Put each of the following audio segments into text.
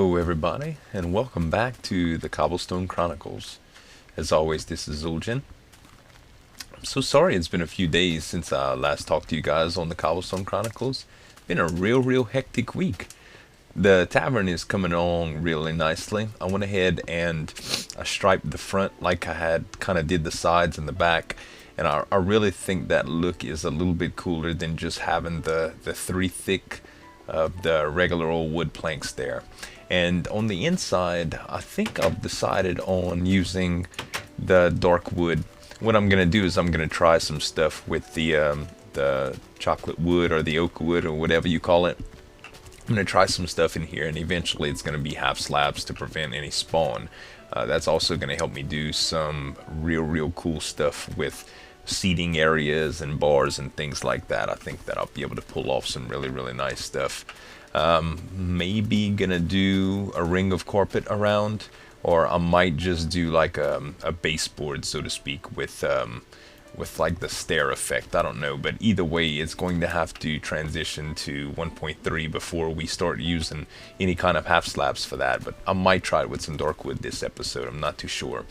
Hello everybody, and welcome back to the Cobblestone Chronicles. As always, this is Zueljin. I'm so sorry it's been a few days since I last talked to you guys on the Cobblestone Chronicles. It's been a real hectic week. The tavern is coming along really nicely. I went ahead and I striped the front like I had kind of did the sides and the back. And I really think that look is a little bit cooler than just having the three thick of the regular old wood planks there. And on the inside, I think I've decided on using the dark wood. What I'm gonna do is I'm gonna try some stuff with the chocolate wood or the oak wood or whatever you call it. I'm gonna try some stuff in here, and eventually it's gonna be half slabs to prevent any spawn. That's also gonna help me do some real cool stuff with seating areas and bars and things like that. I think that I'll be able to pull off some really nice stuff. Maybe gonna do a ring of carpet around, or I might just do like a baseboard, so to speak, with like the stair effect. I don't know, but either way, it's going to have to transition to 1.3 before we start using any kind of half slabs for that. But I might try it with some dark wood this episode. I'm not too sure.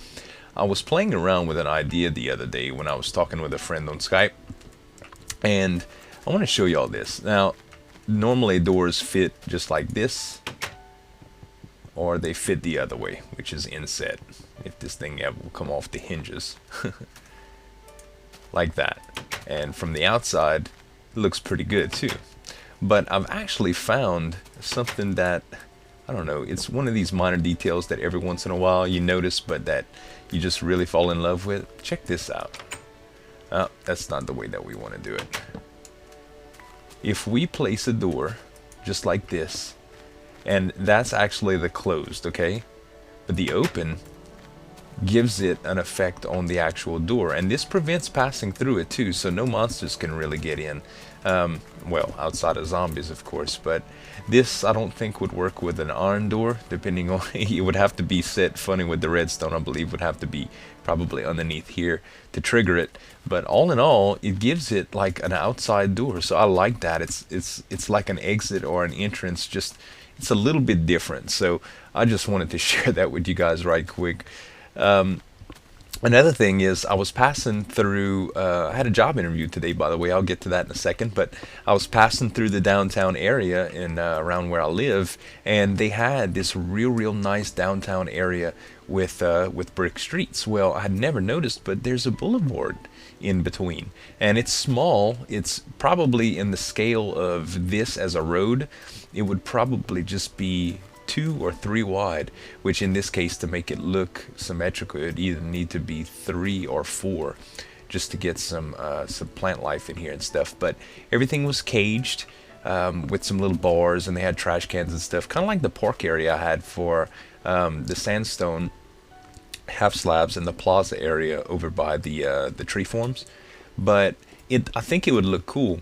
I was playing around with an idea the other day when I was talking with a friend on Skype, and I want to show y'all this. Now, normally doors fit just like this, or they fit the other way, which is inset, if this thing ever will come off the hinges. Like that. And from the outside, it looks pretty good too. But I've actually found something that, I don't know, it's one of these minor details that every once in a while you notice, but that you just really fall in love with. Check this out. Oh, that's not the way that we want to do it. If we place a door just like this, and that's actually the closed, okay? But the open gives it an effect on the actual door, and this prevents passing through it too, so no monsters can really get in. Well, outside of zombies, of course, but this I don't think would work with an iron door, depending on it would have to be set funny with the redstone. I believe would have to be probably underneath here to trigger it, but all in all, it gives it like an outside door, so I like that. It's like an exit or an entrance, just it's a little bit different, so I just wanted to share that with you guys right quick. Another thing is I was passing through, I had a job interview today, by the way. I'll get to that in a second, but I was passing through the downtown area in around where I live, and they had this real nice downtown area with brick streets. Well, I had never noticed, but there's a boulevard in between, and it's small. It's probably in the scale of this as a road. It would probably just be 2 or 3 wide, which in this case, to make it look symmetrical, it'd either need to be 3 or 4 just to get some plant life in here and stuff. But everything was caged with some little bars, and they had trash cans and stuff, kind of like the park area I had for the sandstone half slabs in the plaza area over by the tree forms. But I think it would look cool.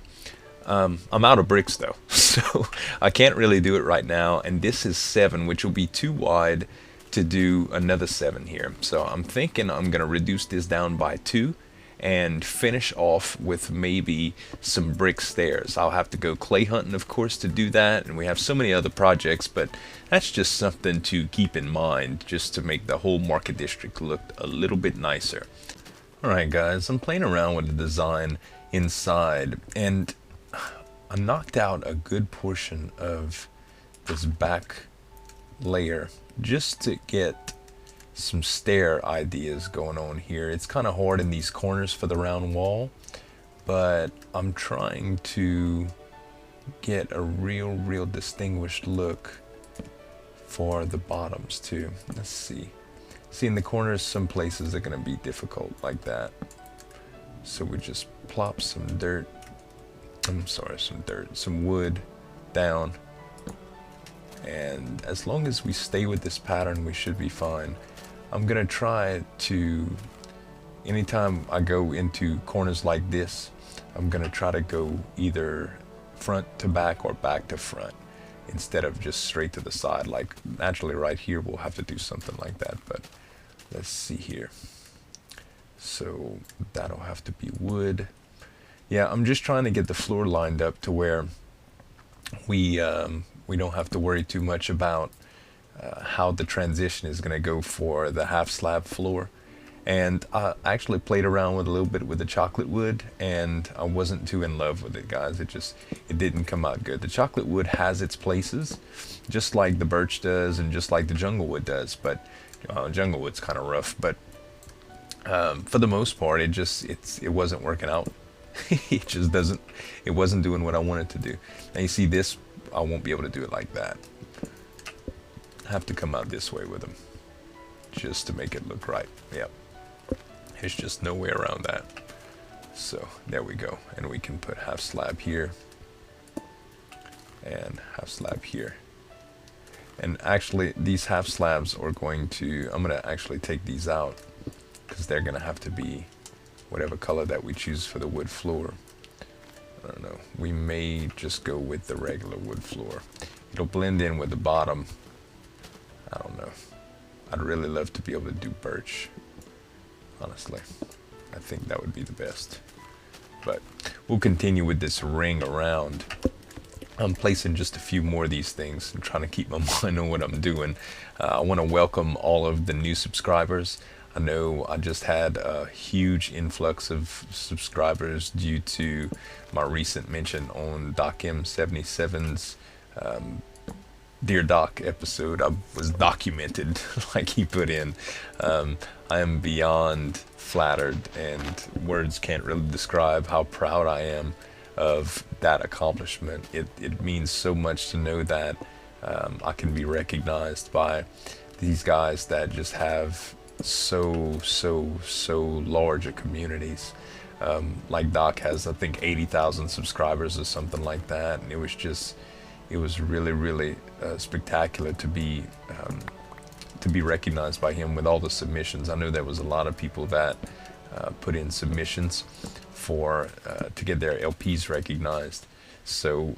I'm out of bricks though, so I can't really do it right now, and this is 7, which will be too wide to do another 7 here. So I'm thinking I'm gonna reduce this down by 2 and finish off with maybe some brick stairs. I'll have to go clay hunting, of course, to do that, and we have so many other projects, but that's just something to keep in mind, just to make the whole market district look a little bit nicer. Alright guys, I'm playing around with the design inside, and I knocked out a good portion of this back layer just to get some stair ideas going on here. It's kind of hard in these corners for the round wall, but I'm trying to get a real distinguished look for the bottoms too. Let's see. See, in the corners, some places are going to be difficult like that. So we just plop some dirt. Some wood down, and as long as we stay with this pattern, we should be fine. I'm gonna try to, anytime I go into corners like this, I'm gonna try to go either front to back or back to front instead of just straight to the side. Like naturally right here we'll have to do something like that, but let's see here. So that'll have to be wood. Yeah, I'm just trying to get the floor lined up to where we don't have to worry too much about how the transition is going to go for the half slab floor. And I actually played around with a little bit with the chocolate wood, and I wasn't too in love with it, guys. It didn't come out good. The chocolate wood has its places, just like the birch does and just like the jungle wood does, but jungle wood's kind of rough. But for the most part, it wasn't working out. It wasn't doing what I wanted to do. And you see this, I won't be able to do it like that. I have to come out this way with them just to make it look right. Yep. There's just no way around that. So there we go. And we can put half slab here and half slab here. And actually these half slabs are I'm going to actually take these out because they're going to have to be whatever color that we choose for the wood floor. I don't know. We may just go with the regular wood floor. It'll blend in with the bottom. I don't know. I'd really love to be able to do birch. Honestly, I think that would be the best. But we'll continue with this ring around. I'm placing just a few more of these things and trying to keep my mind on what I'm doing. I want to welcome all of the new subscribers. I know I just had a huge influx of subscribers due to my recent mention on Doc M77's Dear Doc episode. I was documented, like he put in. I am beyond flattered, and words can't really describe how proud I am of that accomplishment. It means so much to know that I can be recognized by these guys that just have so large a communities. Like Doc has, I think, 80,000 subscribers or something like that, and it was really spectacular to be recognized by him with all the submissions. I know there was a lot of people that put in submissions to get their LPs recognized. So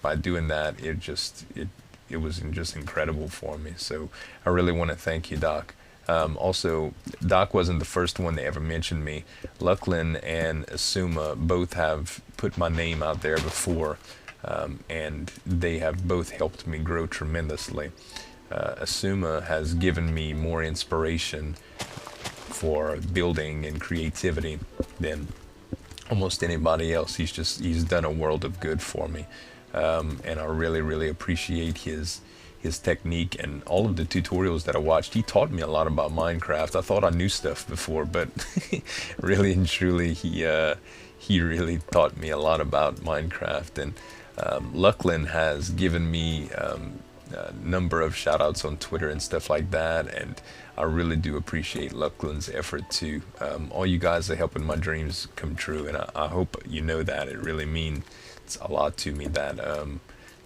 by doing that, it was just incredible for me. So I really want to thank you, Doc. Also, Doc wasn't the first one to ever mention me. Luclin and Xisuma both have put my name out there before. And they have both helped me grow tremendously. Xisuma has given me more inspiration for building and creativity than almost anybody else. He's done a world of good for me, and I really appreciate his technique and all of the tutorials that I watched. He taught me a lot about Minecraft. I thought I knew stuff before, but really and truly, he really taught me a lot about Minecraft. And Luclin has given me a number of shout outs on Twitter and stuff like that, and I really do appreciate Luclin's effort too. All you guys are helping my dreams come true, and I hope you know that. It really means a lot to me that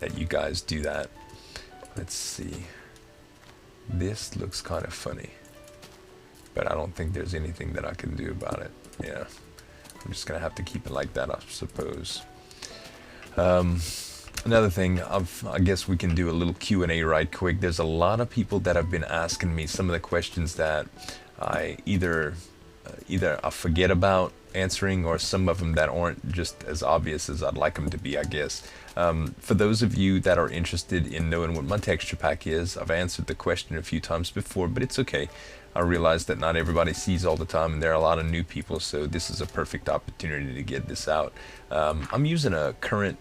that you guys do that. Let's see. This looks kind of funny, but I don't think there's anything that I can do about it. Yeah, I'm just gonna have to keep it like that, I suppose. Another thing, I guess we can do a little Q&A right quick. There's a lot of people that have been asking me some of the questions that I either I forget about answering, or some of them that aren't just as obvious as I'd like them to be, I guess. For those of you that are interested in knowing what my texture pack is, I've answered the question a few times before, but it's okay. I realize that not everybody sees all the time, and there are a lot of new people, so this is a perfect opportunity to get this out. I'm using the current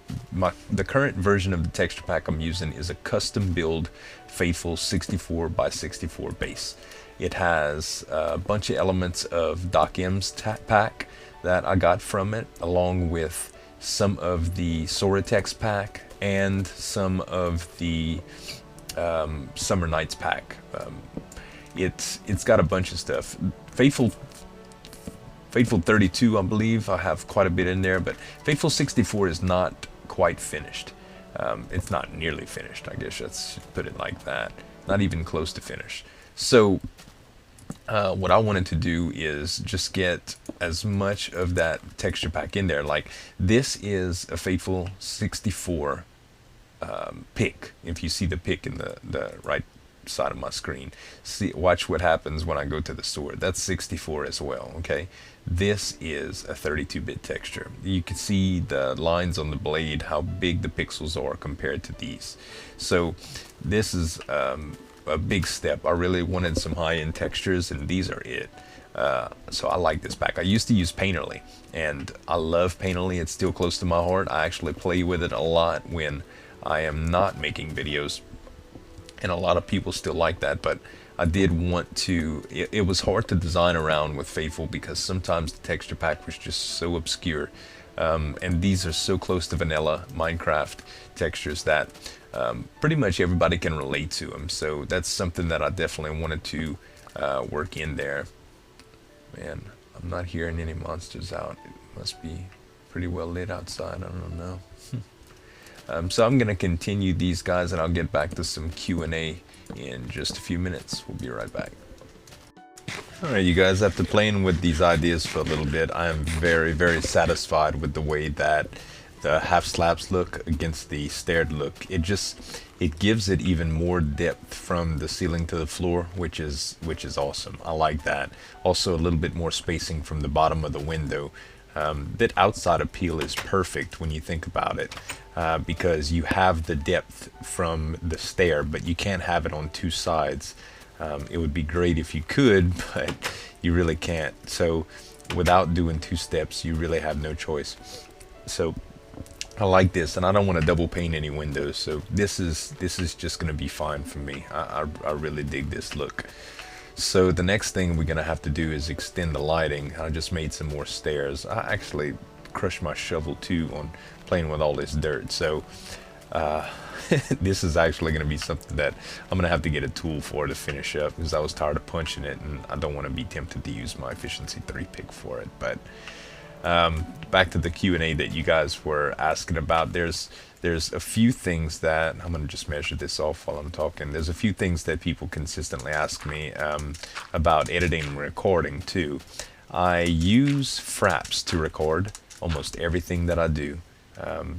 version of the texture pack I'm using is a custom build Faithful 64 by 64 base. It has a bunch of elements of Doc M's pack that I got from it, along with some of the Soratex pack and some of the Summer Nights pack. It's got a bunch of stuff. Faithful 32, I believe, I have quite a bit in there, but Faithful 64 is not quite finished. It's not nearly finished, I guess let's put it like that. Not even close to finished. So what I wanted to do is just get as much of that texture pack in there. Like, this is a Faithful 64 pick. If you see the pick in the right side of my screen, watch what happens when I go to the sword. That's 64 as well. Okay, this is a 32-bit texture. You can see the lines on the blade, how big the pixels are compared to these. So this is a big step. I really wanted some high-end textures, and these are it. So I like this pack. I used to use Painterly, and I love Painterly. It's still close to my heart. I actually play with it a lot when I am not making videos, and a lot of people still like that, but I did want to, it was hard to design around with Faithful because sometimes the texture pack was just so obscure. And these are so close to vanilla Minecraft textures that pretty much everybody can relate to them. So that's something that I definitely wanted to work in there. Man, I'm not hearing any monsters out. It must be pretty well lit outside. I don't know. So I'm going to continue these guys, and I'll get back to some Q&A in just a few minutes. We'll be right back. Alright, you guys, after playing with these ideas for a little bit, I am very, very satisfied with the way that the half slabs look against the staired look. It gives it even more depth from the ceiling to the floor, which is awesome. I like that. Also a little bit more spacing from the bottom of the window. That outside appeal is perfect when you think about it, because you have the depth from the stair, but you can't have it on two sides. It would be great if you could, but you really can't. So without doing two steps, you really have no choice. So I like this, and I don't want to double paint any windows, so this is just going to be fine for me. I really dig this look. So the next thing we're going to have to do is extend the lighting. I just made some more stairs. I actually crushed my shovel too on playing with all this dirt. So this is actually going to be something that I'm going to have to get a tool for to finish up, because I was tired of punching it, and I don't want to be tempted to use my efficiency 3 pick for it. But back to the Q&A that you guys were asking about. There's a few things that I'm going to just measure this off while I'm talking. There's a few things that people consistently ask me about editing and recording too. I use Fraps to record almost everything that I do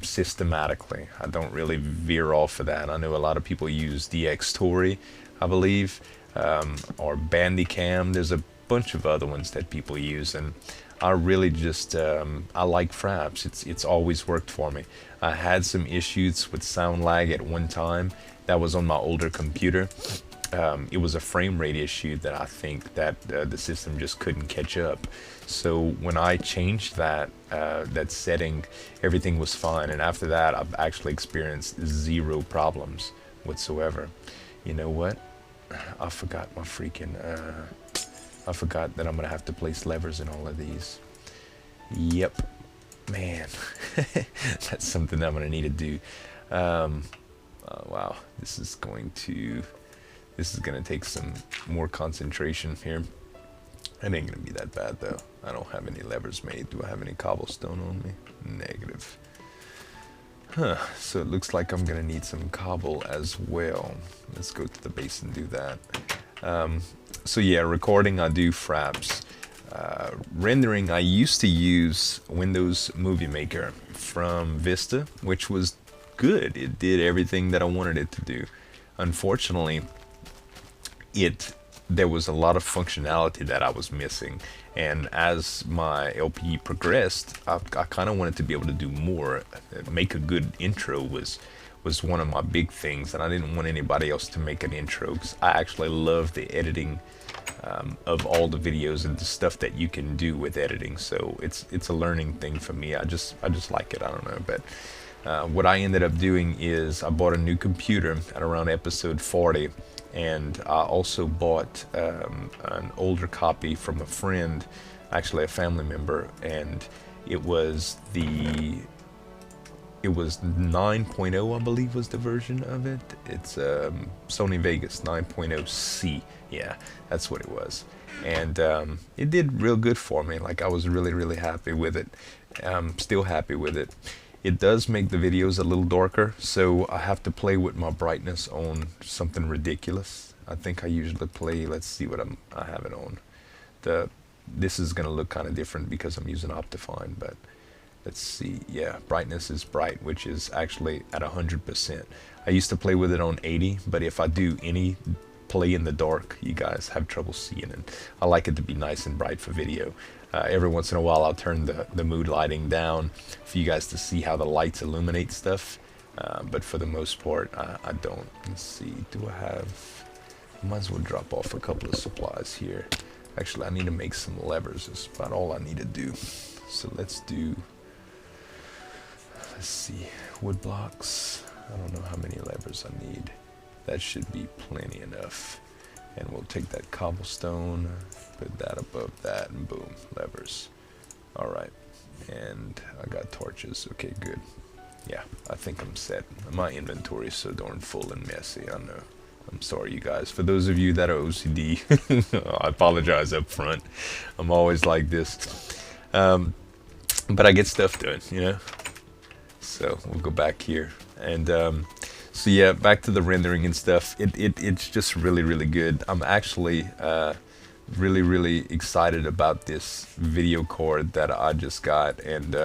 systematically. I don't really veer off of that. I know a lot of people use DxTory, I believe, or Bandicam. There's a bunch of other ones that people use, and I really just I like Fraps. It's always worked for me. I had some issues with sound lag at one time. That was on my older computer. It was a frame rate issue that I think that the system just couldn't catch up. So when I changed that setting, everything was fine. And after that, I've actually experienced 0 problems whatsoever. You know what? I forgot my freaking... I forgot that I'm going to have to place levers in all of these. Yep. Man. That's something that I'm going to need to do. Wow. This is going to take some more concentration here. It ain't going to be that bad, though. I don't have any levers made. Do I have any cobblestone on me? Negative. Huh. So it looks like I'm going to need some cobble as well. Let's go to the base and do that. So yeah, recording, I do Fraps. Rendering, I used to use Windows Movie Maker from Vista, which was good. It did everything that I wanted it to do. Unfortunately, there was a lot of functionality that I was missing, and as my LP progressed, I kind of wanted to be able to do more. Make a good intro was one of my big things, and I didn't want anybody else to make an intro, because I actually love the editing of all the videos and the stuff that you can do with editing. So it's a learning thing for me. I just like it. I don't know, but what I ended up doing is I bought a new computer at around episode 40, and I also bought an older copy from a friend, actually a family member, and it was 9.0, I believe, was the version of it. It's Sony Vegas 9.0C. Yeah, that's what it was. And it did real good for me. Like, I was really, really happy with it. Still happy with it. It does make the videos a little darker, so I have to play with my brightness on something ridiculous. I think I usually play, let's see what I have it on. This is going to look kind of different because I'm using Optifine, but let's see. Yeah, brightness is bright, which is actually at 100%. I used to play with it on 80, but if I do any play in the dark, you guys have trouble seeing it. I like it to be nice and bright for video. Every once in a while I'll turn the mood lighting down for you guys to see how the lights illuminate stuff, but for the most part I don't. Let's see, do I have Might as well drop off a couple of supplies here. Actually, I need to make some levers. That's about all I need to do. So let's see, wood blocks. I don't know how many levers I need. That should be plenty enough. And we'll take that cobblestone, put that above that, and boom, levers. All right, and I got torches. Okay, good. Yeah, I think I'm set. My inventory is so darn full and messy, I know. I'm sorry, you guys. For those of you that are OCD, I apologize up front. I'm always like this. But I get stuff done, you know? So we'll go back here. And so yeah, back to the rendering and stuff. It's just really, really good. I'm actually really, really excited about this video card that I just got. And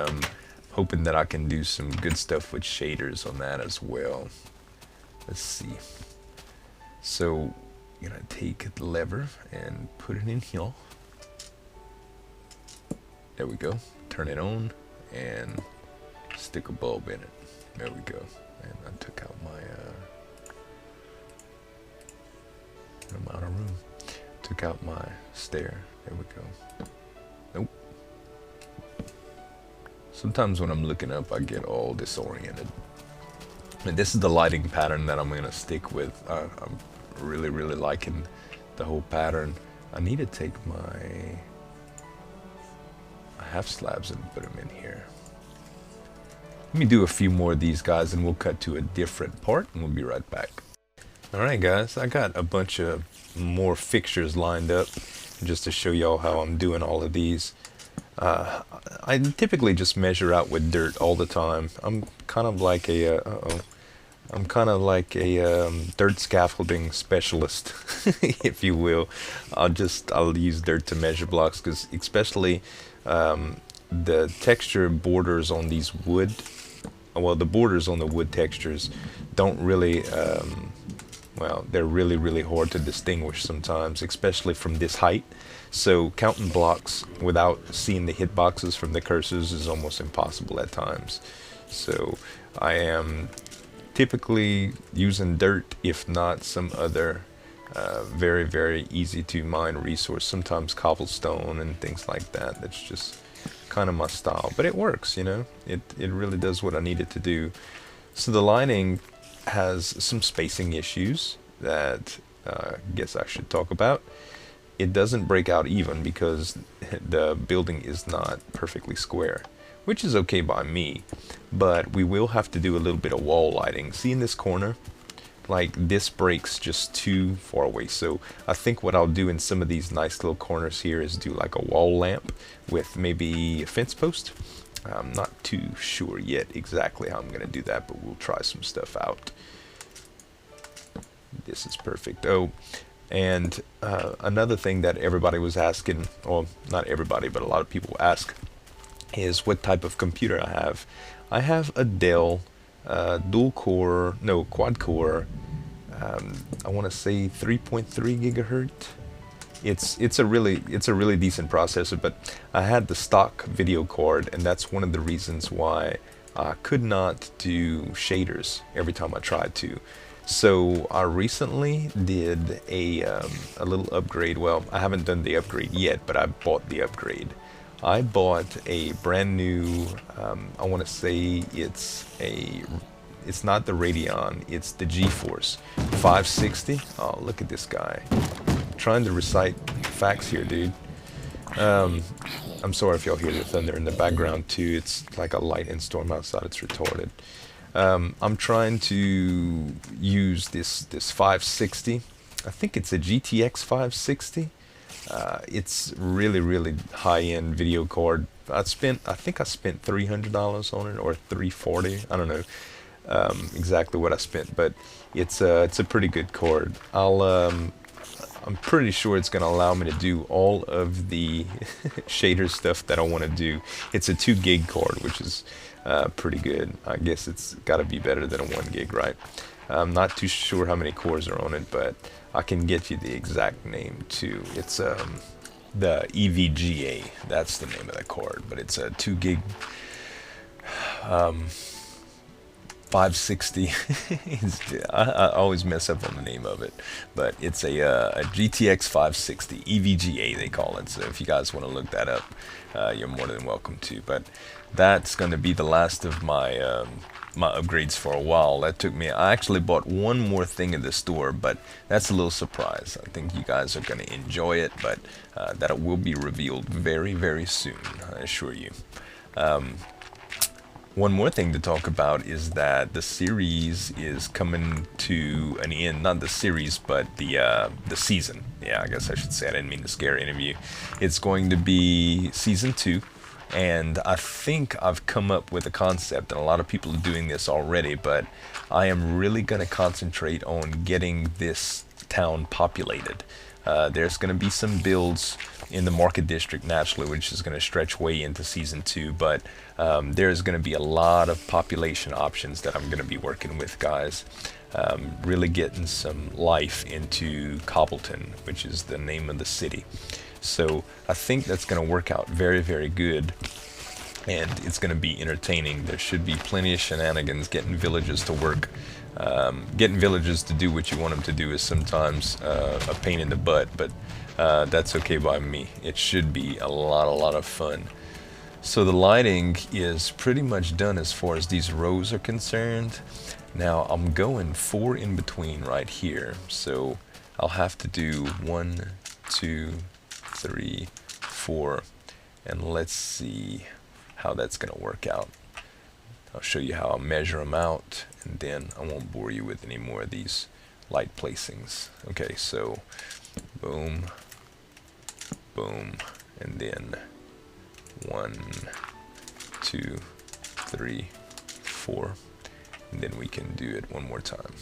hoping that I can do some good stuff with shaders on that as well. Let's see. So I'm gonna take the lever and put it in here. There we go. Turn it on and stick a bulb in it. There we go. And I took out my I'm out of room. Took out my stair. There we go. Nope. Sometimes when I'm looking up, I get all disoriented. And this is the lighting pattern that I'm gonna stick with. I'm really, really liking the whole pattern. I need to take my half slabs and put them in here. Let me do a few more of these guys and we'll cut to a different part and we'll be right back. Alright guys, I got a bunch of more fixtures lined up just to show y'all how I'm doing all of these. I typically just measure out with dirt all the time. I'm kind of like a dirt scaffolding specialist, if you will. I'll use dirt to measure blocks because especially the texture borders on these wood, well, the borders on the wood textures don't really, well, they're really, really hard to distinguish sometimes, especially from this height. So counting blocks without seeing the hitboxes from the cursors is almost impossible at times. So I am typically using dirt, if not some other very, very easy to mine resource, sometimes cobblestone and things like that. That's just kind of my style, but it works, you know. It really does what I need it to do. So the lining has some spacing issues that I guess I should talk about. It doesn't break out even because the building is not perfectly square, which is okay by me, but we will have to do a little bit of wall lighting. See in this corner? Like this breaks just too far away. So I think what I'll do in some of these nice little corners here is do like a wall lamp with maybe a fence post. I'm not too sure yet exactly how I'm going to do that, but we'll try some stuff out. This is perfect. Oh, and another thing that everybody was asking, or not everybody, but a lot of people ask, is what type of computer I have. I have a Dell quad core. I want to say 3.3 gigahertz. It's a really decent processor, but I had the stock video card, and that's one of the reasons why I could not do shaders every time I tried to. So I recently did a little upgrade. Well, I haven't done the upgrade yet, but I bought the upgrade. I bought a brand new, I want to say it's not the Radeon, it's the GeForce 560. Oh, look at this guy. I'm trying to recite facts here, dude. I'm sorry if y'all hear the thunder in the background too. It's like a lightning storm outside. It's retarded. I'm trying to use this 560. I think it's a GTX 560. It's really high-end video card. I think I spent $300 on it, or $340. I don't know exactly what I spent, but it's a pretty good card. I'm pretty sure it's going to allow me to do all of the shader stuff that I want to do. It's a 2 gig card, which is pretty good. I guess it's got to be better than a 1 gig, right? I'm not too sure how many cores are on it, but I can get you the exact name too. It's the EVGA. That's the name of the card, but it's a 2 gig. 560. I always mess up on the name of it, but it's a GTX 560 EVGA they call it. So if you guys want to look that up, you're more than welcome to. But that's going to be the last of my my upgrades for a while. That took me. I actually bought one more thing in the store, but that's a little surprise. I think you guys are going to enjoy it, but that will be revealed very, very soon. I assure you. One more thing to talk about is that the series is coming to an end. Not the series, but the season. Yeah, I guess I should say. I didn't mean to scare any of you. It's going to be season 2, and I think I've come up with a concept, and a lot of people are doing this already, but I am really going to concentrate on getting this town populated. There's going to be some builds in the market district naturally, which is going to stretch way into season 2, but there's going to be a lot of population options that I'm going to be working with, guys. Really getting some life into Cobblestone, which is the name of the city. So I think that's going to work out very, very good, and it's going to be entertaining. There should be plenty of shenanigans. Getting villagers to work, getting villagers to do what you want them to do is sometimes a pain in the butt, but that's okay by me. It should be a lot of fun. So the lighting is pretty much done as far as these rows are concerned. Now I'm going 4 in between right here, so I'll have to do 1, 2, 3, 4, and let's see how that's gonna work out. I'll show you how I'll measure them out, and then I won't bore you with any more of these light placings. Okay, so boom, boom, and then 1, 2, 3, 4, and then we can do it one more time.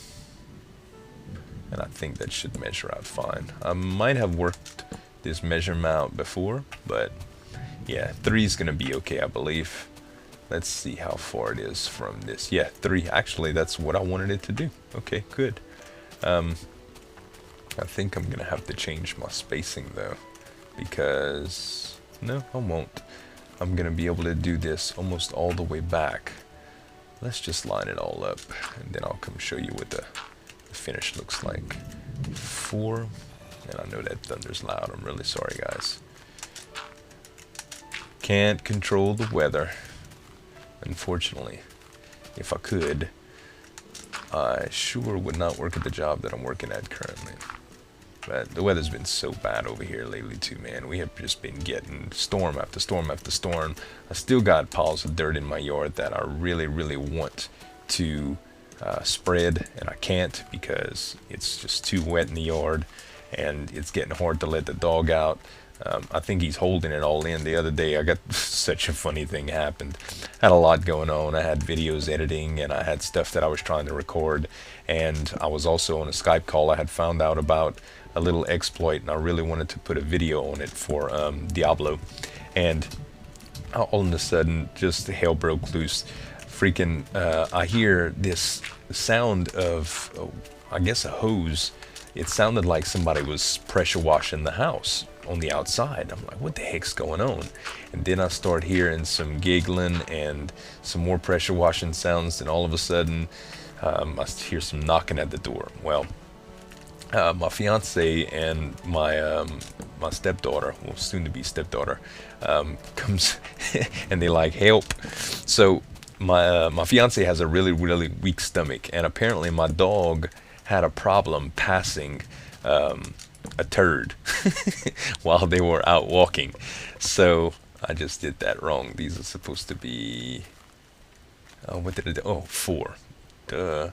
And I think that should measure out fine. I might have worked this measurement out before, but yeah, 3 is gonna be okay, I believe. Let's see how far it is from this. Yeah, 3. Actually, that's what I wanted it to do. Okay, good. I think I'm gonna have to change my spacing though, because no, I won't. I'm gonna be able to do this almost all the way back. Let's just line it all up, and then I'll come show you what the finish looks like. 4, and I know that thunder's loud. I'm really sorry, guys. Can't control the weather, unfortunately. If I could, I sure would not work at the job that I'm working at currently. But the weather's been so bad over here lately too, man. We have just been getting storm after storm after storm. I still got piles of dirt in my yard that I really want to spread, and I can't because it's just too wet in the yard, and it's getting hard to let the dog out. I think he's holding it all in. The other day I got such a funny thing happened. I had a lot going on. I had videos editing, and I had stuff that I was trying to record, and I was also on a Skype call. I had found out about a little exploit, and I really wanted to put a video on it for Diablo, and all of a sudden just hell broke loose. Freaking I hear this sound of I guess a hose. It sounded like somebody was pressure washing the house on the outside. I'm like, what the heck's going on? And then I start hearing some giggling and some more pressure washing sounds, and all of a sudden I hear some knocking at the door. Well, my fiance and my my stepdaughter, well, soon to be stepdaughter, comes and they like help. So my fiance has a really weak stomach, and apparently my dog had a problem passing a turd while they were out walking. So I just did that wrong. These are supposed to be what did I do? Oh, 4. Duh.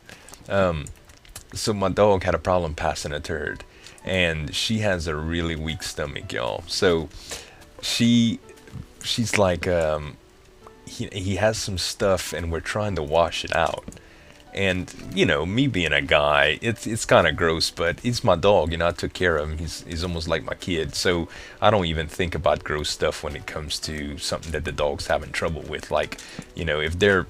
So my dog had a problem passing a turd, and she has a really weak stomach, y'all. So she's like he has some stuff, and we're trying to wash it out. And you know, me being a guy, it's kind of gross, but he's my dog. You know, I took care of him. He's almost like my kid. So I don't even think about gross stuff when it comes to something that the dog's having trouble with. Like, you know, if they're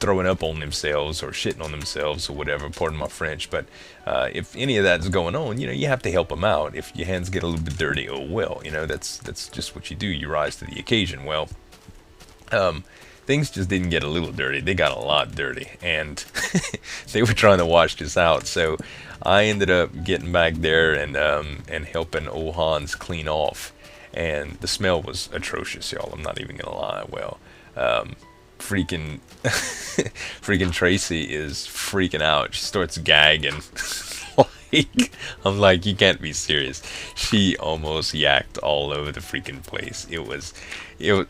throwing up on themselves or shitting on themselves or whatever, pardon my French, but if any of that's going on, you know, you have to help them out. If your hands get a little bit dirty, oh well, you know, that's just what you do. You rise to the occasion. Well, things just didn't get a little dirty. They got a lot dirty, and they were trying to wash this out. So I ended up getting back there and helping old Hans clean off, and the smell was atrocious, y'all. I'm not even gonna lie. Well, freaking freaking Tracy is freaking out. She starts gagging. Like, I'm like, you can't be serious. She almost yacked all over the freaking place. It was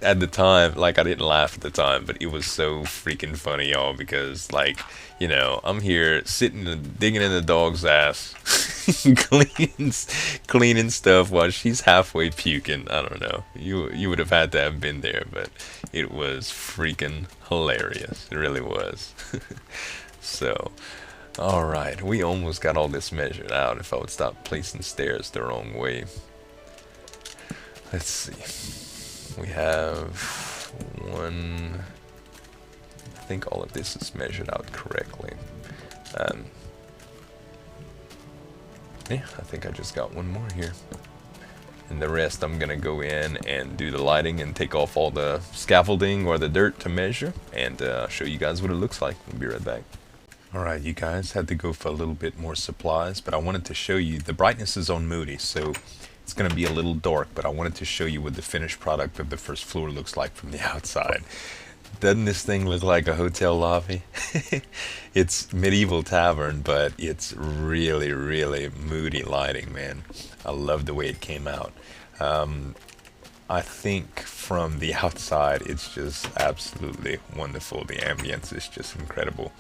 at the time, like I didn't laugh at the time, but it was so freaking funny, y'all, because like, I'm here sitting and digging in the dog's ass, cleaning, cleaning stuff while she's halfway puking. I don't know. You would have had to have been there, but it was freaking hilarious. It really was. So. Alright, we almost got all this measured out if I would stop placing stairs the wrong way. Let's see. We have one. I think all of this is measured out correctly. Yeah, I think I just got one more here. And the rest I'm gonna go in and do the lighting and take off all the scaffolding or the dirt to measure and show you guys what it looks like. We'll be right back. Alright, you guys, had to go for a little bit more supplies, but I wanted to show you, the brightness is on Moody, so it's going to be a little dark, but I wanted to show you what the finished product of the first floor looks like from the outside. Doesn't this thing look like a hotel lobby? It's medieval tavern, but it's really, really moody lighting, man. I love the way it came out. I think from the outside, it's just absolutely wonderful. The ambience is just incredible.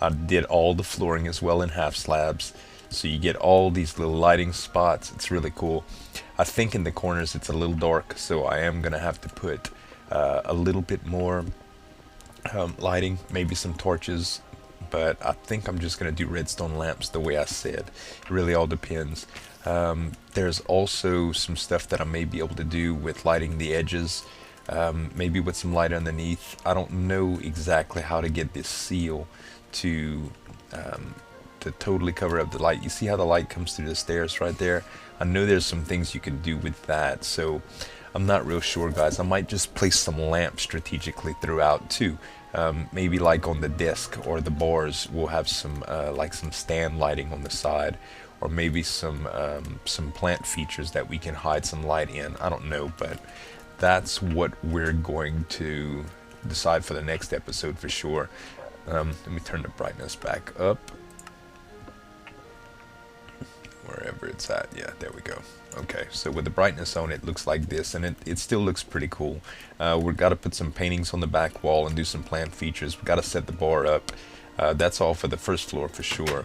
I did all the flooring as well in half slabs, so you get all these little lighting spots. It's really cool. I think in the corners it's a little dark, so I am gonna have to put a little bit more lighting, maybe some torches, but I think I'm just gonna do redstone lamps the way I said. It really all depends. There's also some stuff that I may be able to do with lighting the edges, maybe with some light underneath. I don't know exactly how to get this seal to totally cover up the light. You see how the light comes through the stairs right there? I know there's some things you can do with that, so I'm not real sure, guys. I might just place some lamps strategically throughout too. Maybe like on the desk or the bars, we'll have some like some stand lighting on the side, or maybe some plant features that we can hide some light in. I don't know, but that's what we're going to decide for the next episode for sure. Let me turn the brightness back up. Wherever it's at. Yeah, there we go. Okay, so with the brightness on, it looks like this, and it still looks pretty cool. We've got to put some paintings on the back wall and do some plant features. We've got to set the bar up. That's all for the first floor for sure.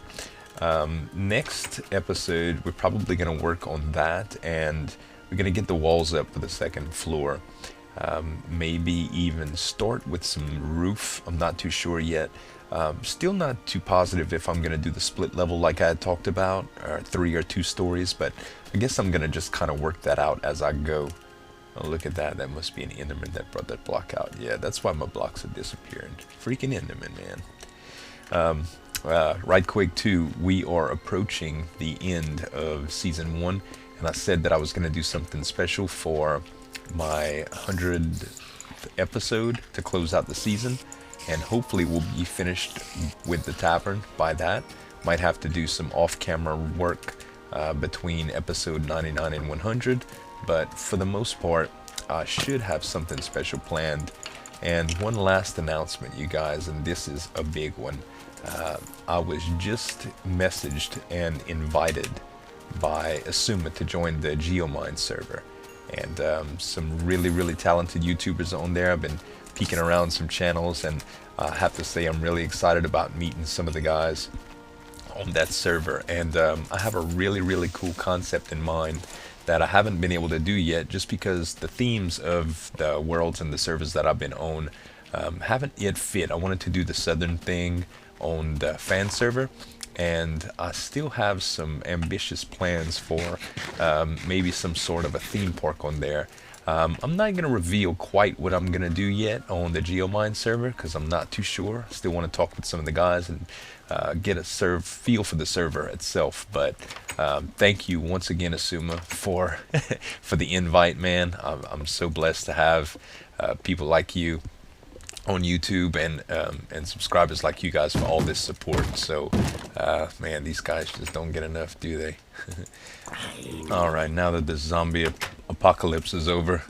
Next episode, we're probably going to work on that, and we're going to get the walls up for the second floor. Maybe even start with some roof. I'm not too sure yet. Still not too positive if I'm going to do the split level like I had talked about, or 3 or 2 stories, but I guess I'm going to just kind of work that out as I go. Oh, look at that. That must be an Enderman that brought that block out. Yeah, that's why my blocks have disappeared. Freaking Enderman, man. Right quick, too, we are approaching the end of Season 1, and I said that I was going to do something special for my 100th episode to close out the season, and hopefully we'll be finished with the tavern by that. Might have to do some off-camera work between episode 99 and 100, but for the most part I should have something special planned. And one last announcement, you guys, and this is a big one. I was just messaged and invited by Xisuma to join the Geomine server, and some really talented YouTubers on there. I've been peeking around some channels, and I have to say I'm really excited about meeting some of the guys on that server, and I have a really cool concept in mind that I haven't been able to do yet, just because the themes of the worlds and the servers that I've been on haven't yet fit. I wanted to do the southern thing on the fan server, and I still have some ambitious plans for maybe some sort of a theme park on there. I'm not going to reveal quite what I'm going to do yet on the Geomine server, because I'm not too sure. I still want to talk with some of the guys and get a feel for the server itself. But thank you once again, Xisuma, for for the invite, man. I'm so blessed to have people like you on YouTube, and subscribers like you guys for all this support. So, man, these guys just don't get enough, do they? All right, now that the zombie apocalypse is over,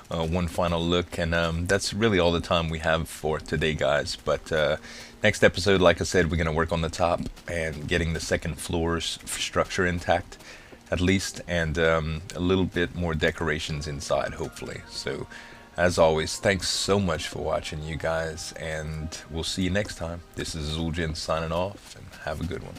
one final look, and that's really all the time we have for today, guys. But next episode, like I said, we're gonna work on the top and getting the second floor's structure intact, at least, and a little bit more decorations inside, hopefully. So, as always, thanks so much for watching, you guys, and we'll see you next time. This is Zueljin signing off, and have a good one.